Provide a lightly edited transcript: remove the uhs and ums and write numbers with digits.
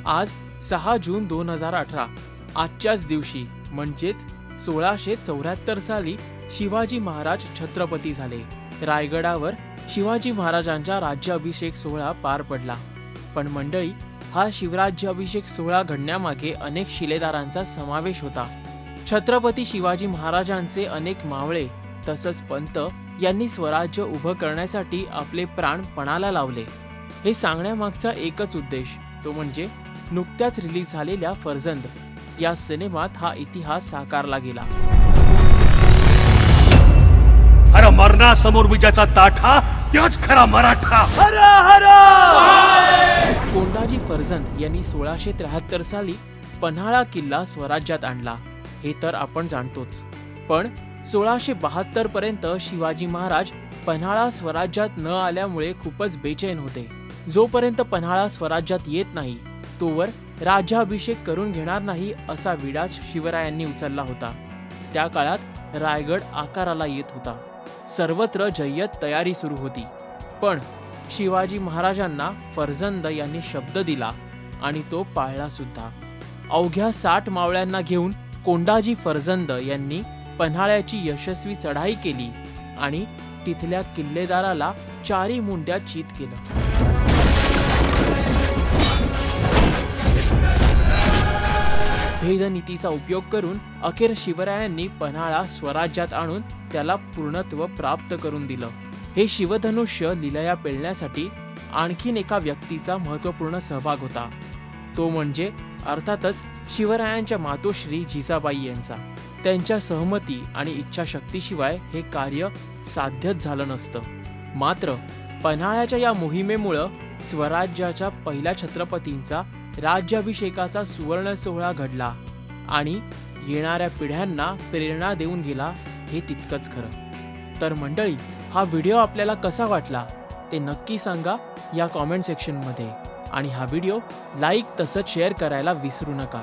आज 6 जून 2018 आजच्याच दिवशी म्हणजेच 1674 साली शिवाजी महाराज छत्रपती झाले। रायगडावर शिवाजी महाराजांचा राज्याभिषेक सोहळा पार पडला। पण मंडळी, हा शिवराज्याभिषेक सोहळा घडण्यामागे अनेक शिलेदारांचा समावेश होता। छत्रपती शिवाजी महाराजांचे अनेक मावळे तसंच पंत यांनी स्वराज्य उभं करण्यासाठी आपले प्राण पणाला लावले। हे सांगण्यामागचा एकच उद्देश, तो म्हणजे नुकत्याच रिलीज झालेल्या फर्जंद या सिनेमात हा इतिहास साकारला गेला। हर मरणासमोर विजयाचा ताठा, त्याच खरा मराठा। हर हर कोंडाजी फर्जंद यांनी 1673 साली पन्हाळा किल्ला स्वराज्यात आणला, हे तर आपण जाणतोच। पण 1672 पर्यंत शिवाजी महाराज पन्हाळा स्वराज्यात न आल्यामुळे खूपच बेचैन होते। जोपर्यंत पन्हाळा स्वराज्यात येत नाही तोवर राज्याभिषेक करून घेणार नाही असा विडाच शिवरायांनी उचलला होता। त्या काळात रायगड आकाराला येत होता, सर्वत्र जय्यत तयारी सुरू होती। पण शिवाजी महाराजांना फर्जंद यांनी शब्द दिला आणि तो पाळला सुद्धा। अवघ्या 60 मावळ्यांना घेऊन कोंडाजी फर्जंद यांनी पन्हाळ्याची यशस्वी चढाई केली आणि तिथल्या किल्लेदाराला 4 मुंड्यात चीत केलं। भेदनीतीचा उपयोग करून अखेर शिवरायांनी पन्हाळा स्वराज्यात आणून त्याला पूर्णत्व प्राप्त करून दिलं। हे शिवधनुष्य लीलया पेलण्यासाठी आणखीन एका व्यक्तीचा महत्त्वपूर्ण सहभाग होता, तो म्हणजे अर्थातच शिवरायांच्या मातोश्री जिजाबाई यांचा। त्यांच्या सहमती आणि इच्छाशक्तीशिवाय हे कार्य साध्यच झालं नसतं। मात्र पन्हाळ्याच्या या मोहिमेमुळे स्वराज्याच्या पहिल्या छत्रपतींचा राज्याभिषेकाचा सुवर्ण सोहळा घडला आणि येणाऱ्या पिढ्यांना प्रेरणा देऊन गेला, हे तितकंच खरं। तर मंडळी, हा व्हिडिओ आपल्याला कसा वाटला ते नक्की सांगा या कॉमेंट सेक्शनमध्ये आणि हा व्हिडिओ लाईक तसंच शेअर करायला विसरू नका।